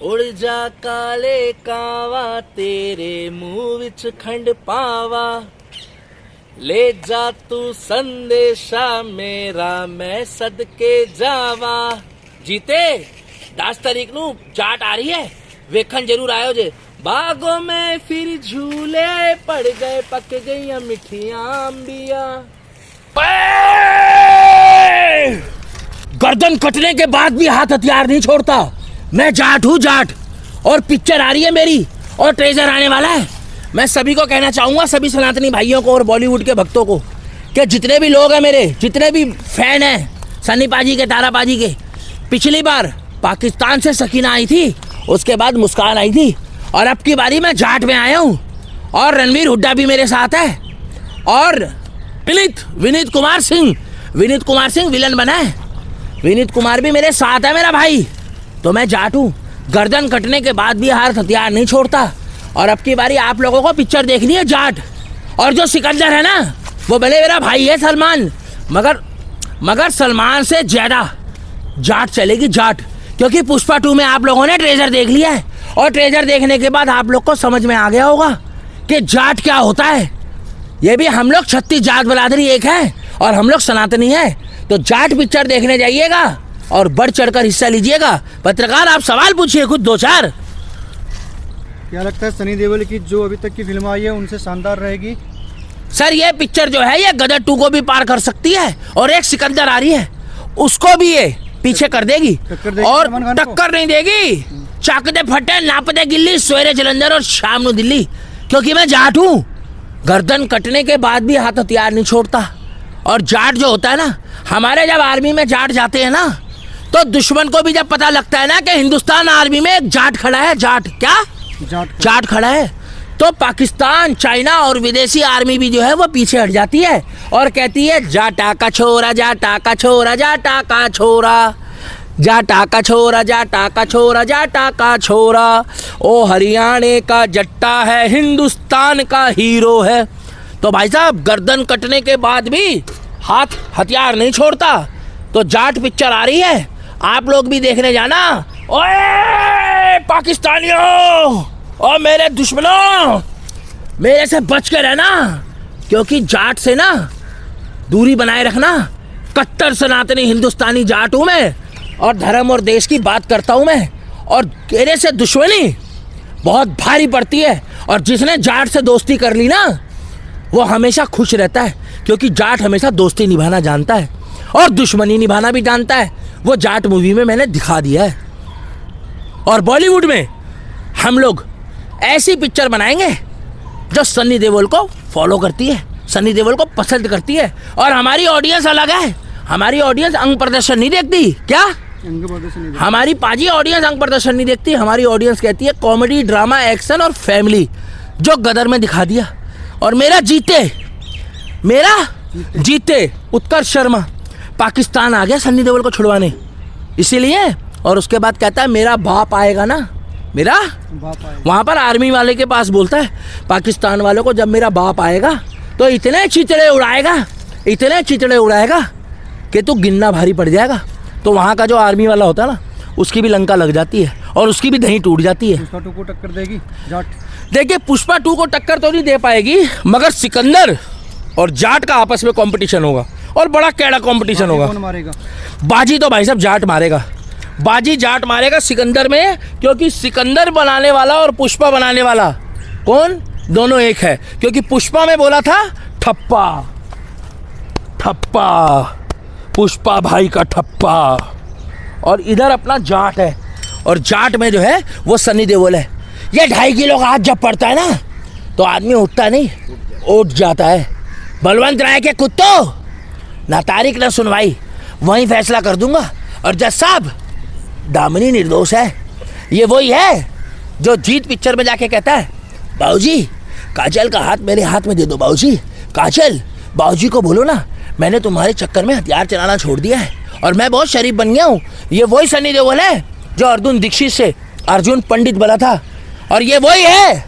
उड़ जा काले कावा तेरे मुंह विच खंड पावा ले जा तू संदेशा मेरा मैं सदके जावा। जीते 10 तारीख नू जाट आ रही है, वेखन जरूर आयो जे। बागों में फिर झूले पड़ गए पक गई मिठियां अंबिया। गर्दन कटने के बाद भी हाथ हथियार नहीं छोड़ता। मैं जाट हूँ जाट, और पिक्चर आ रही है मेरी और ट्रेजर आने वाला है। मैं सभी को कहना चाहूंगा, सभी सनातनी भाइयों को और बॉलीवुड के भक्तों को, कि जितने भी लोग हैं मेरे, जितने भी फैन हैं सन्नी पाजी के, तारा पाजी के, पिछली बार पाकिस्तान से सकीना आई थी, उसके बाद मुस्कान आई थी, और अब की बारी मैं जाट में आया हूँ। और रणवीर हुड्डा भी मेरे साथ है, और विनीत कुमार सिंह विलन बना है। विनीत कुमार भी मेरे साथ है मेरा भाई। तो मैं जाट हूँ, गर्दन कटने के बाद भी हाथ हथियार नहीं छोड़ता। और अब की बारी आप लोगों को पिक्चर देखनी है जाट। और जो सिकंदर है ना, वो भले मेरा भाई है सलमान, मगर सलमान से ज्यादा जाट चलेगी जाट। क्योंकि पुष्पा 2 में आप लोगों ने ट्रेजर देख लिया है, और ट्रेजर देखने के बाद आप लोग को समझ में आ गया होगा कि जाट क्या होता है। ये भी हम लोग 36 जाट बरादरी एक है, और हम लोग सनातनी है। तो जाट पिक्चर देखने जाइएगा और बढ़ चढ़कर हिस्सा लीजिएगा। पत्रकार आप सवाल पूछिए कुछ 2-4। क्या लगता है सनी देओल की जो अभी तक की फिल्म आई है उनसे शानदार रहेगी? सर ये पिक्चर जो है ये गदर 2 को भी पार कर सकती है, और एक सिकंदर आ रही है उसको भी ये पीछे कर देगी, और टक्कर नहीं देगी। चाकदे फटे नापदे गिल्ली, सवेरे जलंधर और शाम को दिल्ली। क्योंकि मैं जाट हूँ, गर्दन कटने के बाद भी हाथ हथियार नहीं छोड़ता। और जाट जो होता है ना, हमारे जब आर्मी में जाट जाते हैं ना, तो दुश्मन को भी जब पता लगता है ना कि हिंदुस्तान आर्मी में एक जाट खड़ा है, जाट खड़ा है, तो पाकिस्तान, चाइना और विदेशी आर्मी भी जो है वो पीछे हट जाती है और कहती है जाटा का छोरा, जाटा का छोरा, जाटा का छोरा, जाटा का छोरा, जाटा का छोरा, जाटा का छोरा, ओ हरियाणे का जट्टा है, हिंदुस्तान का हीरो है। तो भाई साहब गर्दन कटने के बाद भी हाथ हथियार नहीं छोड़ता। तो जाट पिक्चर आ रही है, आप लोग भी देखने जाना। ओए पाकिस्तानियों और मेरे दुश्मनों, मेरे से बच के रहना, क्योंकि जाट से ना दूरी बनाए रखना। कट्टर सनातनी हिंदुस्तानी जाट हूँ मैं, और धर्म और देश की बात करता हूँ मैं, और मेरे से दुश्मनी बहुत भारी पड़ती है। और जिसने जाट से दोस्ती कर ली ना, वो हमेशा खुश रहता है, क्योंकि जाट हमेशा दोस्ती निभाना जानता है और दुश्मनी निभाना भी जानता है। वो जाट मूवी में मैंने दिखा दिया है। और बॉलीवुड में हम लोग ऐसी पिक्चर बनाएंगे जो सन्नी देओल को फॉलो करती है, सन्नी देओल को पसंद करती है। और हमारी ऑडियंस अलग है, हमारी ऑडियंस अंग प्रदर्शन नहीं देखती। क्या हमारी पाजी ऑडियंस अंग प्रदर्शन नहीं देखती। हमारी ऑडियंस कहती है कॉमेडी, ड्रामा, एक्शन और फैमिली, जो गदर में दिखा दिया। और मेरा जीते उत्कर्ष शर्मा पाकिस्तान आ गया सन्नी देओल को छुड़वाने, इसीलिए। और उसके बाद कहता है मेरा बाप आएगा ना, मेरा बाप आएगा। वहाँ पर आर्मी वाले के पास बोलता है पाकिस्तान वालों को, जब मेरा बाप आएगा तो इतने चितड़े उड़ाएगा कि तू गिनना भारी पड़ जाएगा। तो वहाँ का जो आर्मी वाला होता है ना, उसकी भी लंका लग जाती है और उसकी भी दही टूट जाती है। पुष्पा 2 को टक्कर देगी जाट? देखिए पुष्पा 2 को टक्कर तो नहीं दे पाएगी, मगर सिकंदर और जाट का आपस में कंपटीशन होगा, और बड़ा कैड़ा कंपटीशन होगा। कौन मारेगा? बाजी तो भाई साहब जाट मारेगा, बाजी जाट मारेगा सिकंदर में। क्योंकि सिकंदर बनाने वाला और पुष्पा बनाने वाला कौन, दोनों एक है। क्योंकि पुष्पा में बोला था ठप्पा, पुष्पा भाई का ठप्पा, और इधर अपना जाट है, और जाट में जो है वो सन्नी देओल है। ये 2.5 किलो का हाथ जब पड़ता है ना, तो आदमी उठता नहीं, उठ जाता है। बलवंत राय के कुत्तों, ना तारीख ना सुनवाई, वहीं फैसला कर दूंगा। और जज साहब दामिनी निर्दोष है। ये वही है जो जीत पिक्चर में जाके कहता है बाबूजी काजल का हाथ मेरे हाथ में दे दो, बाबूजी काजल, बाबूजी को बोलो ना मैंने तुम्हारे चक्कर में हथियार चलाना छोड़ दिया है और मैं बहुत शरीफ बन गया हूँ। ये वही सनी देओल है जो अर्जुन दीक्षित से अर्जुन पंडित बना था, और ये वही है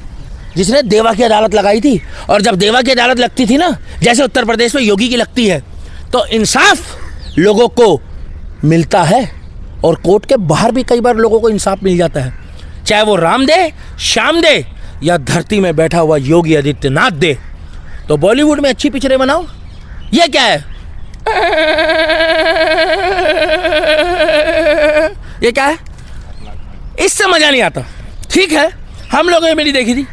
जिसने देवा की अदालत लगाई थी। और जब देवा की अदालत लगती थी ना, जैसे उत्तर प्रदेश में योगी की लगती है, तो इंसाफ लोगों को मिलता है, और कोर्ट के बाहर भी कई बार लोगों को इंसाफ मिल जाता है। चाहे वो राम दे, श्याम दे या धरती में बैठा हुआ योगी आदित्यनाथ दे। तो बॉलीवुड में अच्छी पिक्चरें बनाओ। ये क्या है? ये क्या है? इससे मजा नहीं आता। ठीक है, हम लोगों ने मेरी देखी थी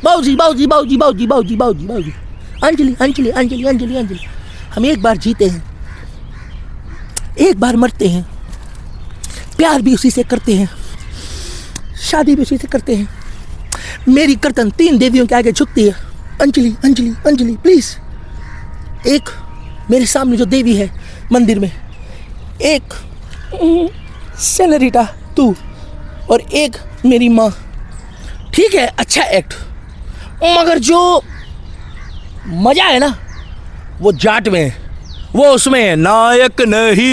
बाऊजी बाऊजी बाऊजी बाऊजी बाऊजी बाऊजी बाऊजी, अंजलि अंजलि अंजलि अंजलि अंजलि। हम एक बार जीते हैं, एक बार मरते हैं, प्यार भी उसी से करते हैं, शादी भी उसी से करते हैं। मेरी कर्तन 3 देवियों के आगे झुकती है। अंजलि अंजलि अंजलि प्लीज। एक मेरे सामने जो देवी है मंदिर में, एक सेनोरिटा तू, और एक मेरी माँ। ठीक है, अच्छा एक्ट, मगर जो मजा है ना वो जाट में है। वो उसमें है, नायक नहीं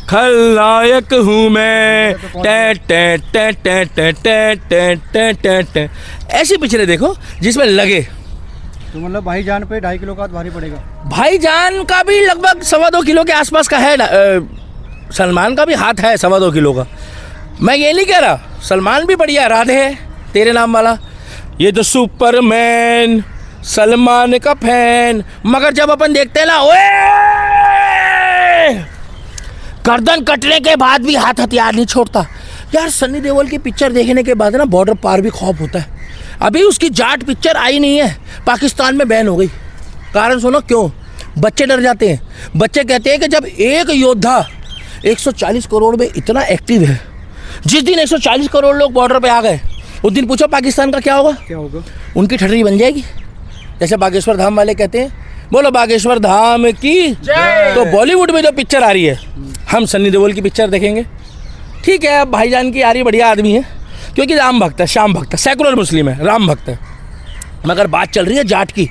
खलनायक हूँ मैं, टे टे टे टे टे टे टे टे टे टे। ऐसी पिक्चरें देखो जिसमें लगे। तो मतलब भाईजान पे 2.5 किलो का भारी पड़ेगा। भाईजान का भी लगभग 2.25 किलो के आसपास का है। सलमान का भी हाथ है 2.25 किलो का। मैं ये नहीं कह रहा, सलमान भी बढ़िया, राधे है तेरे नाम वाला, ये तो सुपरमैन, सलमान का फैन। मगर जब अपन देखते हैं ना, ओए गर्दन कटने के बाद भी हाथ हथियार नहीं छोड़ता। यार सन्नी देओल की पिक्चर देखने के बाद ना बॉर्डर पार भी खौफ होता है। अभी उसकी जाट पिक्चर आई नहीं है, पाकिस्तान में बैन हो गई। कारण सुनो क्यों? बच्चे डर जाते हैं। बच्चे कहते हैं कि जब एक योद्धा 140 करोड़ में इतना एक्टिव है, जिस दिन 140 करोड़ लोग बॉर्डर पे आ गए, उस दिन पूछो पाकिस्तान का क्या होगा? क्या होगा? उनकी ठर्री बन जाएगी। जैसे बागेश्वर धाम वाले कहते हैं, बोलो बागेश्वर धाम की जय। तो बॉलीवुड में जो पिक्चर आ रही है, हम सन्नी देओल की पिक्चर देखेंगे। ठीक है, अब भाईजान की आ रही, बढ़िया आदमी है, क्योंकि राम भक्त है, श्याम भक्त है, सेकुलर मुस्लिम है, राम भक्त है। मगर बात चल रही है जाट की,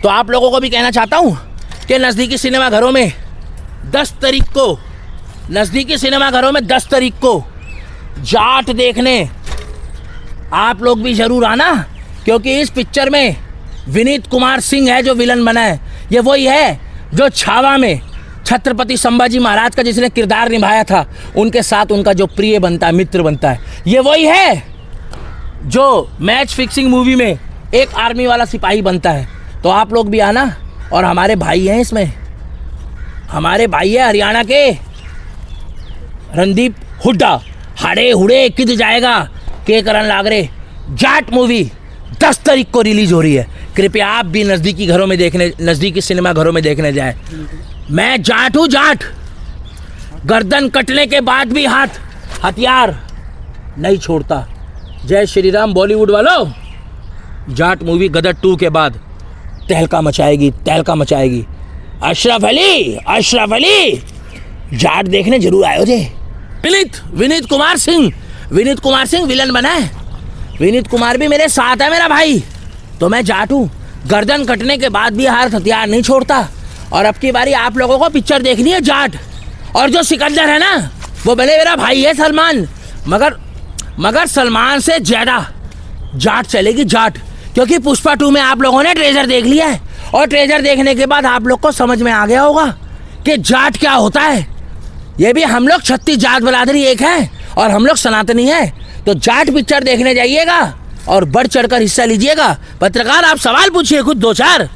तो आप लोगों को भी कहना चाहता हूँ कि नज़दीकी सिनेमा घरों में 10 तारीख को, नज़दीकी सिनेमा घरों में 10 तारीख को जाट देखने आप लोग भी जरूर आना, क्योंकि इस पिक्चर में विनीत कुमार सिंह है जो विलन बना है। ये वही है जो छावा में छत्रपति संभाजी महाराज का जिसने किरदार निभाया था, उनके साथ उनका जो प्रिय बनता है, मित्र बनता है। ये वही है जो मैच फिक्सिंग मूवी में एक आर्मी वाला सिपाही बनता है। तो आप लोग भी आना, और हमारे भाई हैं इसमें, हमारे भाई है हरियाणा के रणदीप हुड्डा, हाड़े हुड़े किद जाएगा के करण लागरे। जाट मूवी 10 तारीख को रिलीज हो रही है। कृपया आप भी नज़दीकी घरों में देखने, नज़दीकी सिनेमा घरों में देखने जाए। मैं जाट हूँ, जाट, गर्दन कटने के बाद भी हाथ हथियार नहीं छोड़ता। जय श्री राम। बॉलीवुड वालों, जाट मूवी गदर 2 के बाद तहलका मचाएगी, तहलका मचाएगी। अशरफ अली जाट देखने जरूर आयो जे। विनीत कुमार सिंह विलन बना है। विनीत कुमार भी मेरे साथ है, मेरा भाई। तो मैं जाट हूँ, गर्दन कटने के बाद भी हाथ हथियार नहीं छोड़ता। और अब की बारी आप लोगों को पिक्चर देखनी है जाट। और जो सिकंदर है ना, वो भले मेरा भाई है सलमान, मगर सलमान से ज्यादा जाट चलेगी, जाट। क्योंकि पुष्पा 2 में आप लोगों ने ट्रेजर देख लिया है, और ट्रेजर देखने के बाद आप लोग को समझ में आ गया होगा कि जाट क्या होता है। ये भी हम लोग 36 जाट बरादरी एक है, और हम लोग सनातनी है। तो जाट पिक्चर देखने जाइएगा और बढ़ चढ़कर हिस्सा लीजिएगा। पत्रकार, आप सवाल पूछिए खुद 2-4।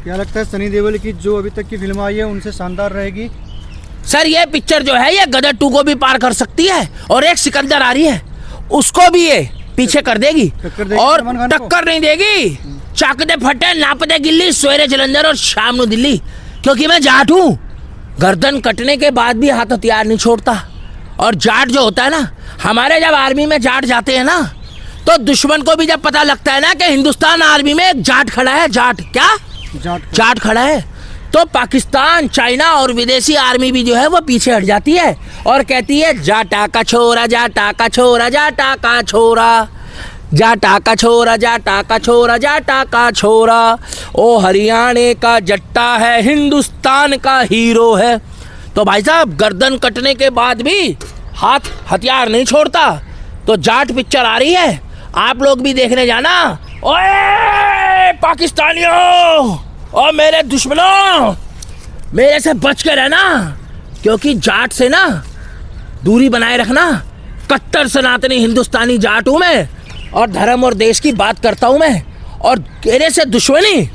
क्या लगता है सनी देओल की जो अभी तक की फिल्म आई है उनसे शानदार रहेगी? सर ये पिक्चर जो है ये गदर 2 को भी पार कर सकती है, और एक सिकंदर आ रही है उसको भी ये पीछे कर देगी, और टक्कर नहीं देगी। चाकदे फटे नापदे गिल्ली, सवेरे जलंधर और शाम को दिल्ली। क्योंकि मैं जाट हूँ, गर्दन कटने के बाद भी हाथ हथियार नहीं छोड़ता। और जाट जो होता है ना, हमारे जब आर्मी में जाट जाते हैं ना, तो दुश्मन को भी जब पता लगता है ना कि हिंदुस्तान आर्मी में एक जाट खड़ा है, जाट खड़ा है, तो पाकिस्तान, चाइना और विदेशी आर्मी भी जो है वो पीछे हट जाती है और कहती है जाटा का छोरा, जाटा का छोरा, जाटा का छोरा, जाटा का छोरा, जाटा का छोरा, जाटा का छोरा। ओ हरियाणा का जट्टा है, हिंदुस्तान का हीरो है। तो भाई साहब, गर्दन कटने के बाद भी हाथ हथियार नहीं छोड़ता। तो जाट पिक्चर आ रही है, आप लोग भी देखने जाना। ओए पाकिस्तानियों और मेरे दुश्मनों, मेरे से बच के रहना, क्योंकि जाट से ना दूरी बनाए रखना कट्टर सनातनी हिंदुस्तानी जाट हूं मैं, और धर्म और देश की बात करता हूं मैं, और मेरे से दुश्मनी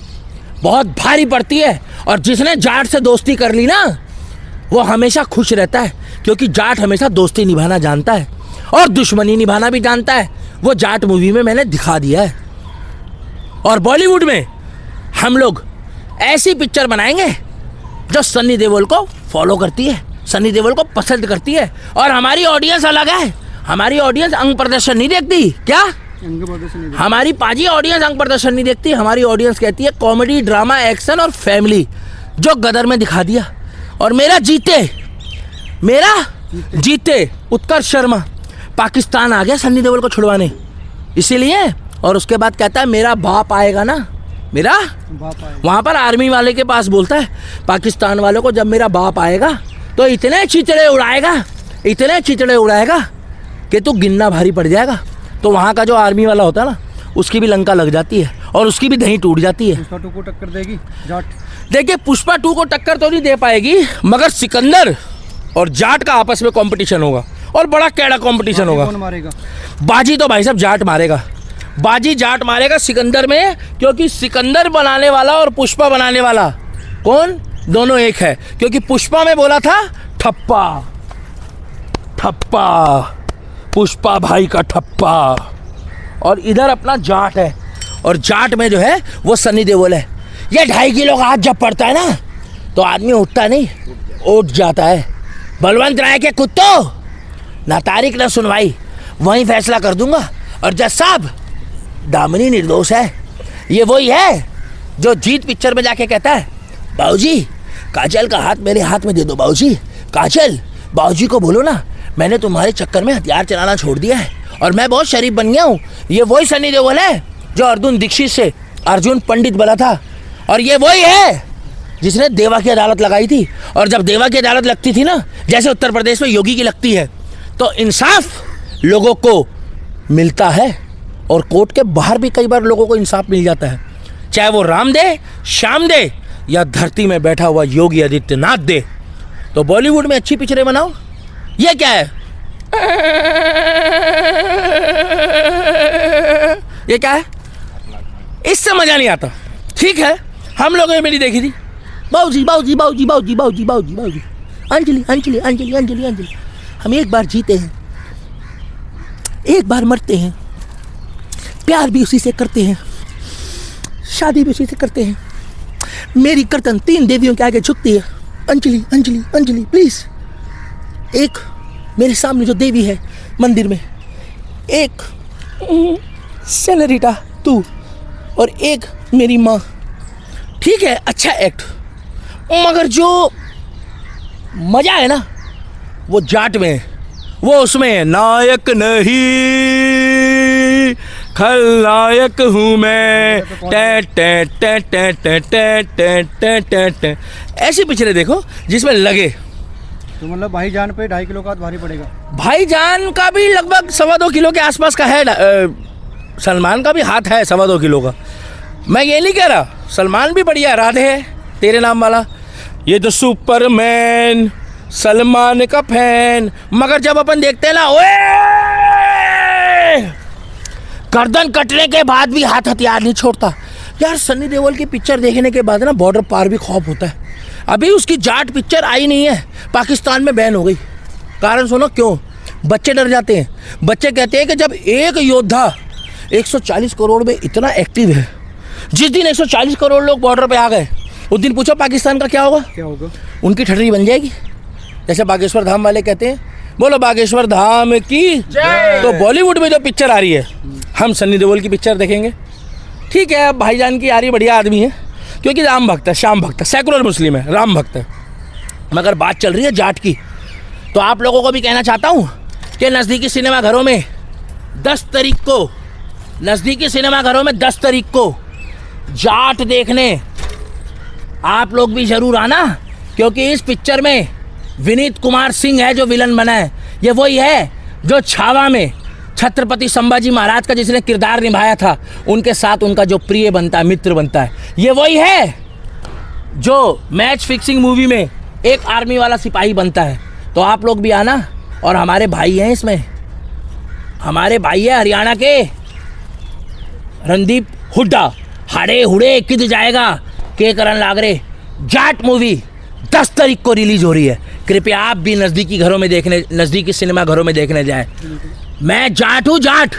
बहुत भारी पड़ती है। और जिसने जाट से दोस्ती कर ली ना, वो हमेशा खुश रहता है, क्योंकि जाट हमेशा दोस्ती निभाना जानता है और दुश्मनी निभाना भी जानता है। वो जाट मूवी में मैंने दिखा दिया है। और बॉलीवुड में हम लोग ऐसी पिक्चर बनाएंगे जो सन्नी देओल को फॉलो करती है, सन्नी देओल को पसंद करती है। और हमारी ऑडियंस अलग है, हमारी ऑडियंस अंग प्रदर्शन नहीं देखती। क्या? हमारी पाजी ऑडियंस अंग प्रदर्शन नहीं देखती। हमारी ऑडियंस कहती है कॉमेडी, ड्रामा, एक्शन और फैमिली, जो गदर में दिखा दिया। और मेरा जीते उत्कर्ष शर्मा पाकिस्तान आ गया सन्नी देओल को छुड़वाने, इसीलिए। और उसके बाद कहता है मेरा बाप आएगा ना, मेरा बाप आएगा। वहाँ पर आर्मी वाले के पास बोलता है पाकिस्तान वालों को, जब मेरा बाप आएगा तो इतने चितड़े उड़ाएगा कि तू गिनना भारी पड़ जाएगा। तो वहाँ का जो आर्मी वाला होता है ना, उसकी भी लंका लग जाती है और उसकी भी दही टूट जाती है। पुष्पा 2 को टक्कर देगी जाट? देखिए, पुष्पा 2 को टक्कर तो नहीं दे पाएगी, मगर सिकंदर और जाट का आपस में कंपटीशन होगा, और बड़ा कैड़ा कंपटीशन होगा। कौन मारेगा? बाजी तो भाई साहब जाट मारेगा, बाजी जाट मारेगा सिकंदर में, क्योंकि सिकंदर बनाने वाला और पुष्पा बनाने वाला कौन, दोनों एक है। क्योंकि पुष्पा में बोला था ठप्पा, पुष्पा भाई का ठप्पा, और इधर अपना जाट है, और जाट में जो है वो सन्नी देओल है। ये 2.5 किलो का हाथ जब पड़ता है ना, तो आदमी उठता नहीं, उठ जाता है। बलवंत राय के कुत्तों, ना तारीख ना सुनवाई, वहीं फैसला कर दूंगा। और जज साहब, दामिनी निर्दोष है। ये वही है जो जीत पिक्चर में जाके कहता है बाबूजी काजल का हाथ मेरे हाथ में दे दो, बाबूजी काजल, बाबूजी को बोलो ना मैंने तुम्हारे चक्कर में हथियार चलाना छोड़ दिया है और मैं बहुत शरीफ बन गया हूँ। ये वही सन्नी देओल है जो अर्जुन दीक्षित से अर्जुन पंडित बना था, और ये वही है जिसने देवा की अदालत लगाई थी। और जब देवा की अदालत लगती थी ना, जैसे उत्तर प्रदेश में योगी की लगती है, तो इंसाफ लोगों को मिलता है, और कोर्ट के बाहर भी कई बार लोगों को इंसाफ मिल जाता है, चाहे वो राम दे, श्याम दे, या धरती में बैठा हुआ योगी आदित्यनाथ दे। तो बॉलीवुड में अच्छी पिक्चरें बनाओ। ये क्या है? ये क्या है? इससे मजा नहीं आता। ठीक है, हम लोगों ने मेरी देखी थी, बाऊजी बाऊजी बाऊजी बाऊजी बाऊजी बाऊजी बाऊजी, अंजलि अंजलि अंजलि अंजलि अंजलि। हम एक बार जीते हैं, एक बार मरते हैं, प्यार भी उसी से करते हैं, शादी भी उसी से करते हैं। मेरी कर्तन 3 देवियों के आगे झुकती है। अंजलि अंजलि अंजलि प्लीज। एक मेरे सामने जो देवी है मंदिर में, एक सेनोरिटा तू, और एक मेरी माँ। ठीक है, अच्छा एक्ट, मगर जो मजा है ना वो जाट में है, वो उसमें है। नायक नहीं खलनायक हूँ मैं, टे टे टे टे टे टे टे टे टे टे। ऐसी पिक्चरें देखो जिसमें लगे। तो मतलब भाईजान पे 2.5 किलो का हाथ भारी पड़ेगा। भाईजान का भी लगभग 2.25 किलो के आसपास का है। सलमान का भी हाथ है 2.25 किलो का। मैं ये नहीं कह रहा, सलमान भी बढ़िया, राधे है तेरे नाम वाला, ये तो सुपरमैन, सलमान का फैन। मगर जब अपन देखते हैं ना, ओए गर्दन कटने के बाद भी हाथ हथियार नहीं छोड़ता। यार सन्नी देओल की पिक्चर देखने के बाद ना बॉर्डर पार भी खौफ होता है। अभी उसकी जाट पिक्चर आई नहीं है, पाकिस्तान में बैन हो गई। कारण सुनो क्यों? बच्चे डर जाते हैं। बच्चे कहते हैं कि जब एक योद्धा 140 करोड़ में इतना एक्टिव है, जिस दिन 140 करोड़ लोग बॉर्डर पे आ गए, उस दिन पूछो पाकिस्तान का क्या होगा? क्या होगा? उनकी ठटरी बन जाएगी। जैसे बागेश्वर धाम वाले कहते हैं, बोलो बागेश्वर धाम की जय। तो बॉलीवुड में जो पिक्चर आ रही है, हम सन्नी देओल की पिक्चर देखेंगे। ठीक है, भाईजान की आ रही, बढ़िया आदमी है, क्योंकि राम भक्त है, श्याम भक्त है, सेकुलर मुस्लिम है, राम भक्त है। मगर बात चल रही है जाट की, तो आप लोगों को भी कहना चाहता हूँ कि नज़दीकी सिनेमाघरों में 10 तारीख को, नज़दीकी सिनेमाघरों में 10 तारीख को जाट देखने आप लोग भी जरूर आना, क्योंकि इस पिक्चर में विनीत कुमार सिंह है जो विलन बना है। ये वही है जो छावा में छत्रपति संभाजी महाराज का जिसने किरदार निभाया था, उनके साथ उनका जो प्रिय बनता है, मित्र बनता है। ये वही है जो मैच फिक्सिंग मूवी में एक आर्मी वाला सिपाही बनता है। तो आप लोग भी आना, और हमारे भाई हैं इसमें, हमारे भाई है हरियाणा के रणदीप हुड्डा, हाड़े हुड़े किद जाएगा के करण लागरे। जाट मूवी 10 तारीख को रिलीज हो रही है। कृपया आप भी नजदीकी घरों में देखने, नजदीकी सिनेमा घरों में देखने जाएं। मैं जाट हूं, जाट।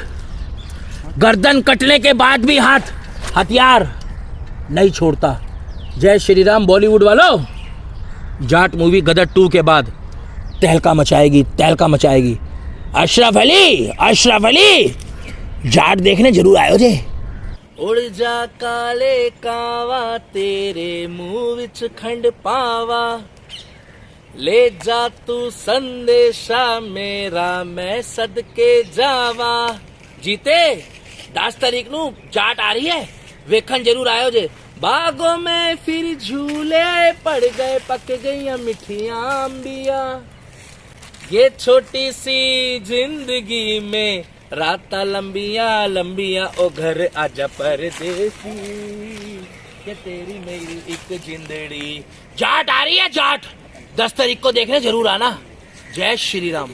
गर्दन कटने के बाद भी हाथ हथियार नहीं छोड़ता। जय श्री राम बॉलीवुड वालों। जाट मूवी गदर 2 के बाद तहलका मचाएगी, तहलका मचाएगी। अशरफ अली जाट देखने जरूर आयो जे। उड़ जा काले कावा तेरे मुंह विच खंड पावा, ले जा तू संदेशा मेरा मैं सदके जावा। जीते 10 तारीख नू जाट आ रही है, वेखन जरूर आयो जे। बागों में फिर झूले पड़ गए, पक गई मिठियां अंबिया। ये छोटी सी जिंदगी में राता लंबिया लंबिया, ओ घर आजा परदेसी, ये तेरी मेरी एक जिंदड़ी। जाट आ रही है, जाट 10 तारीख को देखने जरूर आना। जय श्री राम।